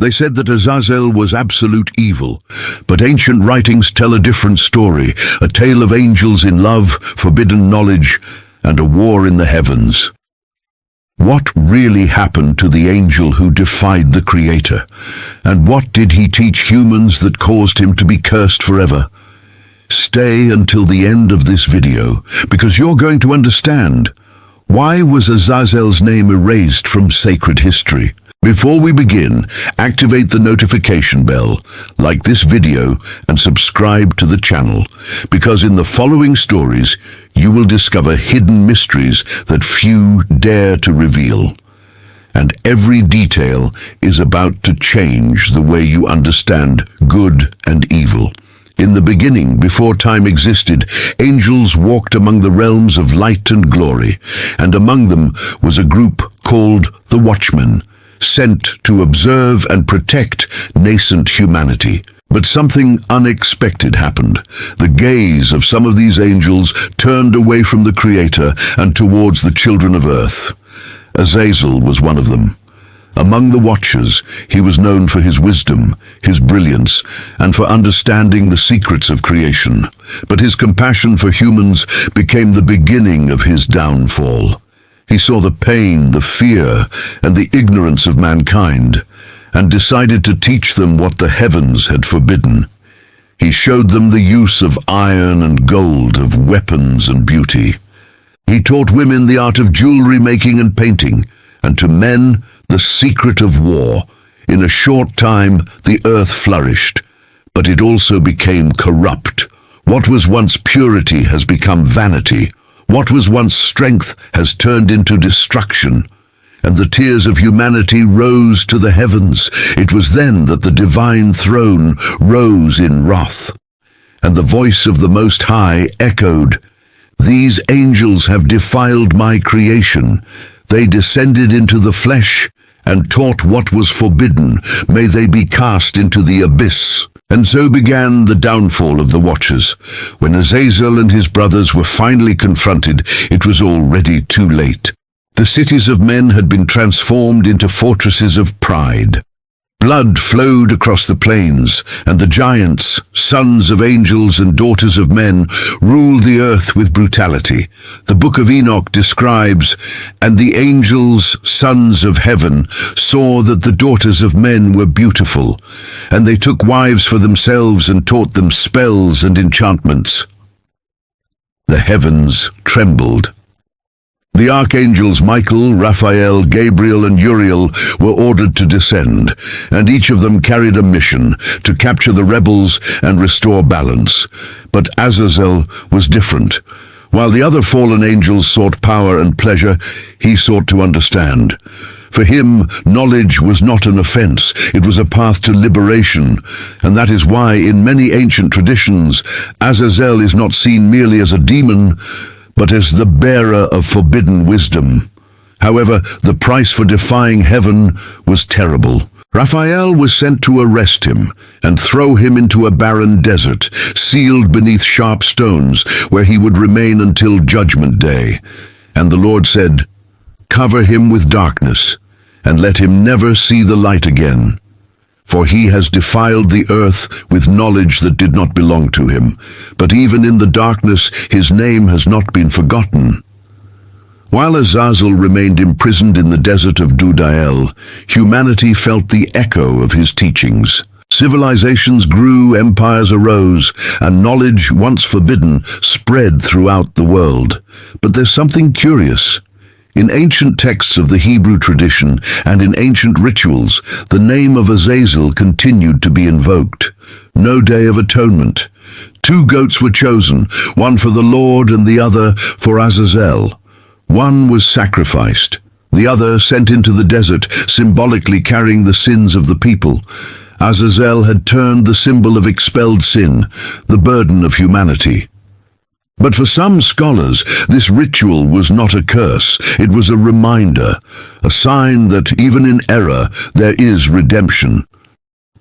They said that Azazel was absolute evil, but ancient writings tell a different story, a tale of angels in love, forbidden knowledge, and a war in the heavens. What really happened to the angel who defied the Creator? And what did he teach humans that caused him to be cursed forever? Stay until the end of this video, because you're going to understand. Why was Azazel's name erased from sacred history? Before we begin, activate the notification bell, like this video, and subscribe to the channel, because in the following stories, you will discover hidden mysteries that few dare to reveal. And every detail is about to change the way you understand good and evil. In the beginning, before time existed, angels walked among the realms of light and glory, and among them was a group called the Watchmen, sent to observe and protect nascent humanity. But something unexpected happened. The gaze of some of these angels turned away from the Creator and towards the children of earth. Azazel was one of them. Among the Watchers, he was known for his wisdom, his brilliance, and for understanding the secrets of creation. But his compassion for humans became the beginning of his downfall. He saw the pain, the fear, and the ignorance of mankind, and decided to teach them what the heavens had forbidden. He showed them the use of iron and gold, of weapons and beauty. He taught women the art of jewelry making and painting, and to men the secret of war. In a short time, the earth flourished, but it also became corrupt. What was once purity has become vanity. What was once strength has turned into destruction, and the tears of humanity rose to the heavens. It was then that the divine throne rose in wrath, and the voice of the Most High echoed, "These angels have defiled my creation. They descended into the flesh and taught what was forbidden. May they be cast into the abyss." And so began the downfall of the Watchers. When Azazel and his brothers were finally confronted, it was already too late. The cities of men had been transformed into fortresses of pride. Blood flowed across the plains, and the giants, sons of angels and daughters of men, ruled the earth with brutality. The Book of Enoch describes, "And the angels, sons of heaven, saw that the daughters of men were beautiful, and they took wives for themselves and taught them spells and enchantments." The heavens trembled. The archangels Michael, Raphael, Gabriel, and Uriel were ordered to descend, and each of them carried a mission to capture the rebels and restore balance. But Azazel was different. While the other fallen angels sought power and pleasure, he sought to understand. For him, knowledge was not an offense, it was a path to liberation, and that is why in many ancient traditions, Azazel is not seen merely as a demon, but as the bearer of forbidden wisdom. However, the price for defying heaven was terrible. Raphael was sent to arrest him and throw him into a barren desert, sealed beneath sharp stones, where he would remain until Judgment Day. And the Lord said, "Cover him with darkness, and let him never see the light again. For he has defiled the earth with knowledge that did not belong to him. But even in the darkness his name has not been forgotten." While Azazel remained imprisoned in the desert of Dudael, humanity felt the echo of his teachings. Civilizations grew, empires arose, and knowledge, once forbidden, spread throughout the world. But there's something curious. In ancient texts of the Hebrew tradition and in ancient rituals, the name of Azazel continued to be invoked. No Day of Atonement. 2 goats were chosen, one for the Lord and the other for Azazel. One was sacrificed, the other sent into the desert, symbolically carrying the sins of the people. Azazel had turned the symbol of expelled sin, the burden of humanity. But for some scholars, this ritual was not a curse. It was a reminder, a sign that even in error, there is redemption.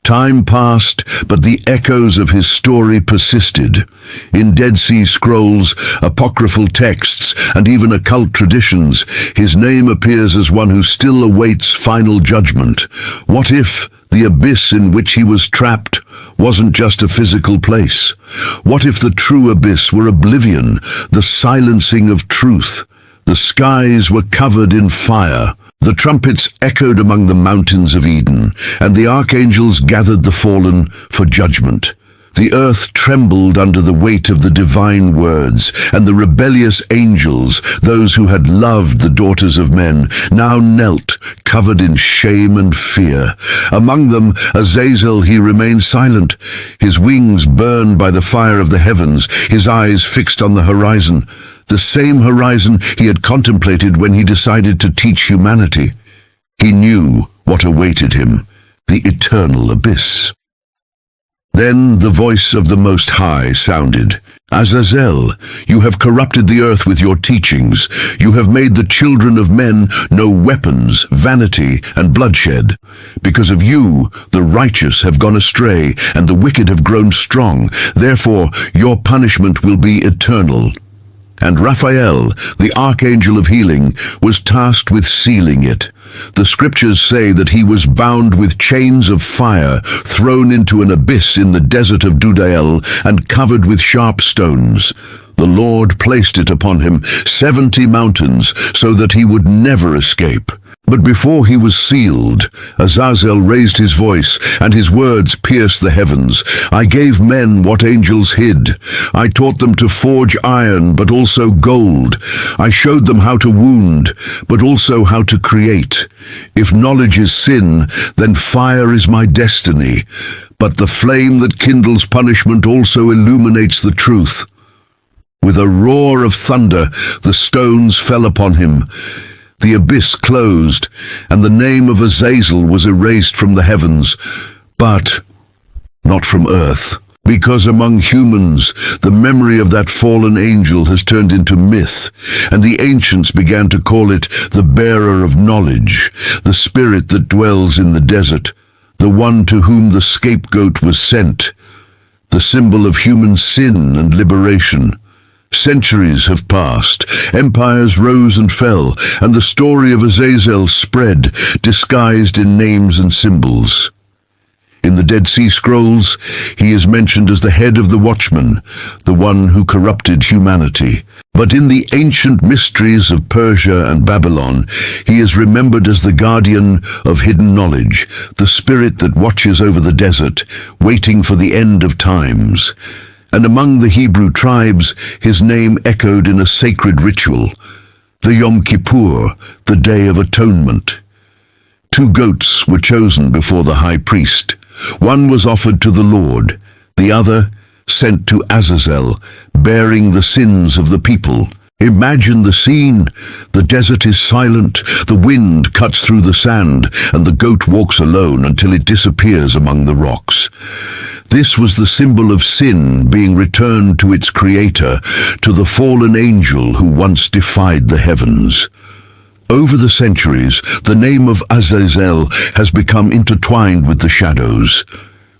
Time passed, but the echoes of his story persisted. In Dead Sea Scrolls, apocryphal texts, and even occult traditions, his name appears as one who still awaits final judgment. What if The abyss in which he was trapped wasn't just a physical place. What if the true abyss were oblivion, the silencing of truth? The skies were covered in fire. The trumpets echoed among the mountains of Eden, and the archangels gathered the fallen for judgment. The earth trembled under the weight of the divine words, and the rebellious angels, those who had loved the daughters of men, now knelt, covered in shame and fear. Among them, Azazel, he remained silent, his wings burned by the fire of the heavens, his eyes fixed on the horizon, the same horizon he had contemplated when he decided to teach humanity. He knew what awaited him, the eternal abyss. Then the voice of the Most High sounded, "Azazel, you have corrupted the earth with your teachings. You have made the children of men know weapons, vanity, and bloodshed. Because of you, the righteous have gone astray, and the wicked have grown strong. Therefore, your punishment will be eternal." And Raphael, the archangel of healing, was tasked with sealing it. The scriptures say that he was bound with chains of fire, thrown into an abyss in the desert of Dudael, and covered with sharp stones. The Lord placed it upon him 70 mountains, so that he would never escape. But before he was sealed, Azazel raised his voice, and his words pierced the heavens. "I gave men what angels hid. I taught them to forge iron, but also gold. I showed them how to wound, but also how to create. If knowledge is sin, then fire is my destiny. But the flame that kindles punishment also illuminates the truth." With a roar of thunder, the stones fell upon him. The abyss closed, and the name of Azazel was erased from the heavens, but not from earth. Because among humans, the memory of that fallen angel has turned into myth, and the ancients began to call it the bearer of knowledge, the spirit that dwells in the desert, the one to whom the scapegoat was sent, the symbol of human sin and liberation. Centuries have passed, empires rose and fell, and the story of Azazel spread, disguised in names and symbols. In the Dead Sea Scrolls, he is mentioned as the head of the watchman, the one who corrupted humanity. But in the ancient mysteries of Persia and Babylon, he is remembered as the guardian of hidden knowledge, the spirit that watches over the desert, waiting for the end of times. And among the Hebrew tribes, his name echoed in a sacred ritual, the Yom Kippur, the Day of Atonement. 2 goats were chosen before the high priest. One was offered to the Lord, the other sent to Azazel, bearing the sins of the people. Imagine the scene. The desert is silent, the wind cuts through the sand, and the goat walks alone until it disappears among the rocks. This was the symbol of sin being returned to its creator, to the fallen angel who once defied the heavens. Over the centuries, the name of Azazel has become intertwined with the shadows.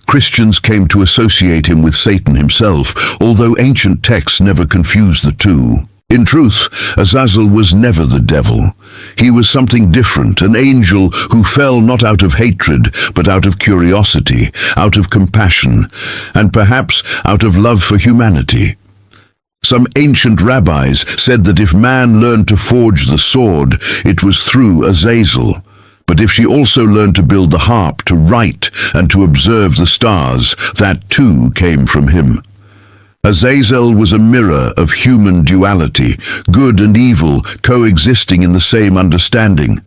Christians came to associate him with Satan himself, although ancient texts never confused the two. In truth, Azazel was never the devil. He was something different, an angel who fell not out of hatred, but out of curiosity, out of compassion, and perhaps out of love for humanity. Some ancient rabbis said that if man learned to forge the sword, it was through Azazel. But if she also learned to build the harp, to write, and to observe the stars, that too came from him. Azazel was a mirror of human duality, good and evil coexisting in the same understanding.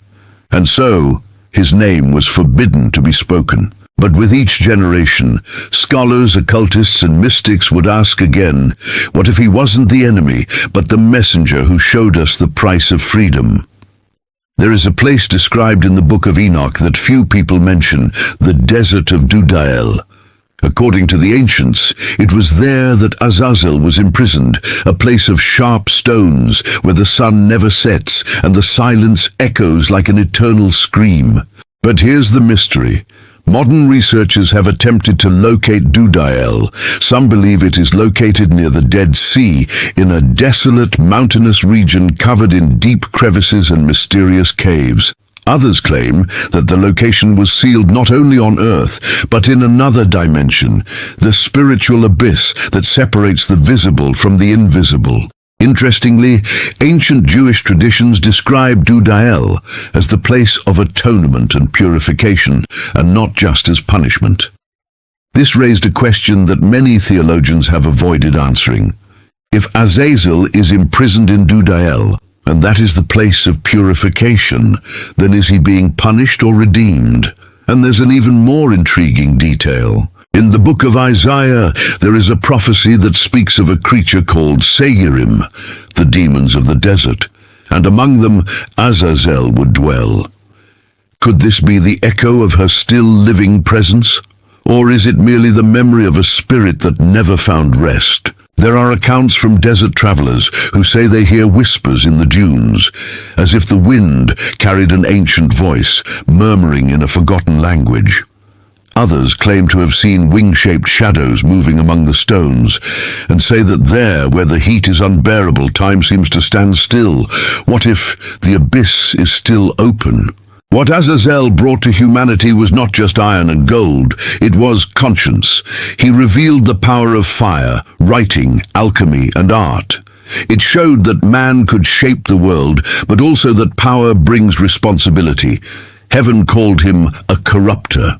And so, his name was forbidden to be spoken. But with each generation, scholars, occultists, and mystics would ask again, what if he wasn't the enemy, but the messenger who showed us the price of freedom? There is a place described in the Book of Enoch that few people mention, the desert of Dudael. According to the ancients, it was there that Azazel was imprisoned, a place of sharp stones where the sun never sets and the silence echoes like an eternal scream. But here's the mystery. Modern researchers have attempted to locate Dudael. Some believe it is located near the Dead Sea, in a desolate mountainous region covered in deep crevices and mysterious caves. Others claim that the location was sealed not only on Earth, but in another dimension, the spiritual abyss that separates the visible from the invisible. Interestingly, ancient Jewish traditions describe Dudael as the place of atonement and purification, and not just as punishment. This raised a question that many theologians have avoided answering. If Azazel is imprisoned in Dudael, and that is the place of purification, then is he being punished or redeemed? And there's an even more intriguing detail. In the book of Isaiah, there is a prophecy that speaks of a creature called Seirim, the demons of the desert, and among them Azazel would dwell. Could this be the echo of her still living presence? Or is it merely the memory of a spirit that never found rest? There are accounts from desert travelers who say they hear whispers in the dunes, as if the wind carried an ancient voice, murmuring in a forgotten language. Others claim to have seen wing-shaped shadows moving among the stones, and say that there, where the heat is unbearable, time seems to stand still. What if the abyss is still open? What Azazel brought to humanity was not just iron and gold, it was conscience. He revealed the power of fire, writing, alchemy, and art. It showed that man could shape the world, but also that power brings responsibility. Heaven called him a corrupter.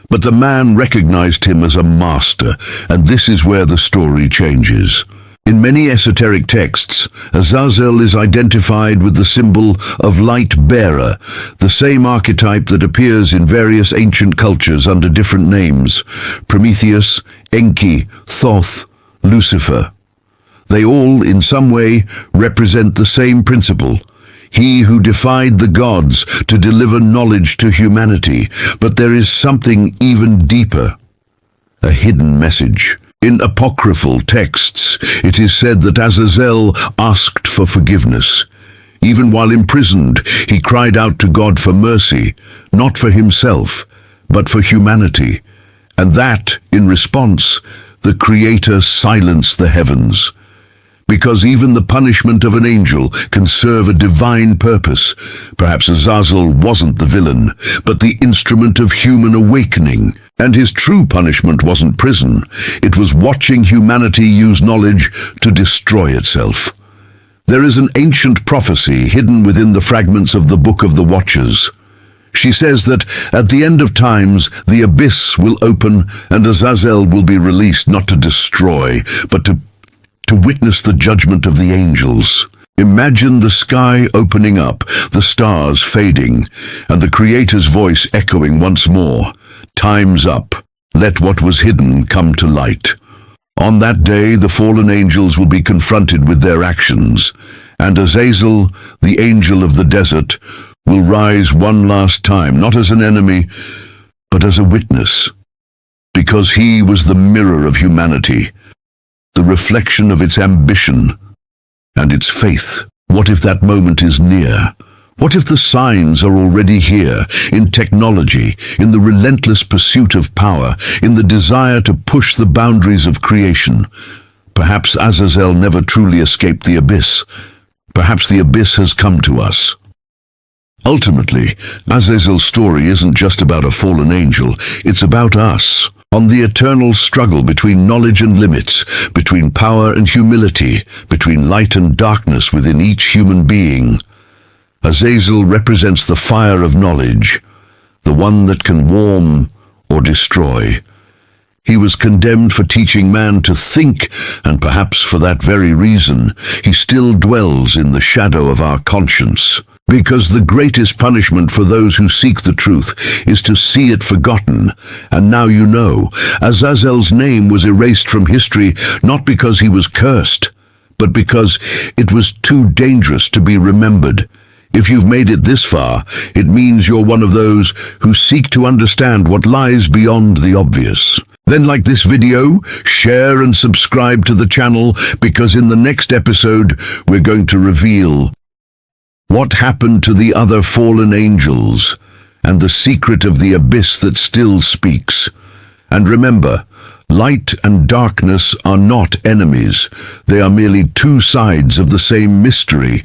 But the man recognized him as a master, and this is where the story changes. In many esoteric texts, Azazel is identified with the symbol of light-bearer, the same archetype that appears in various ancient cultures under different names: Prometheus, Enki, Thoth, Lucifer. They all, in some way, represent the same principle: he who defied the gods to deliver knowledge to humanity. But there is something even deeper, a hidden message. In apocryphal texts, it is said that Azazel asked for forgiveness. Even while imprisoned, he cried out to God for mercy, not for himself, but for humanity. And that, in response, the Creator silenced the heavens. Because even the punishment of an angel can serve a divine purpose. Perhaps Azazel wasn't the villain, but the instrument of human awakening. And his true punishment wasn't prison. It was watching humanity use knowledge to destroy itself. There is an ancient prophecy hidden within the fragments of the Book of the Watchers. She says that at the end of times, the abyss will open and Azazel will be released not to destroy, but to witness the judgment of the angels. Imagine the sky opening up, the stars fading, and the Creator's voice echoing once more, "Time's up. Let what was hidden come to light." On that day, the fallen angels will be confronted with their actions, and Azazel, the angel of the desert, will rise one last time, not as an enemy, but as a witness, because he was the mirror of humanity, the reflection of its ambition and its faith. What if that moment is near? What if the signs are already here, in technology, in the relentless pursuit of power, in the desire to push the boundaries of creation? Perhaps Azazel never truly escaped the abyss. Perhaps the abyss has come to us. Ultimately, Azazel's story isn't just about a fallen angel, it's about us. On the eternal struggle between knowledge and limits, between power and humility, between light and darkness within each human being. Azazel represents the fire of knowledge, the one that can warm or destroy. He was condemned for teaching man to think, and perhaps for that very reason, he still dwells in the shadow of our conscience. Because the greatest punishment for those who seek the truth is to see it forgotten. And now you know, Azazel's name was erased from history not because he was cursed, but because it was too dangerous to be remembered. If you've made it this far, it means you're one of those who seek to understand what lies beyond the obvious. Then like this video, share and subscribe to the channel, because in the next episode, we're going to reveal what happened to the other fallen angels, and the secret of the abyss that still speaks. And remember, light and darkness are not enemies. They are merely two sides of the same mystery.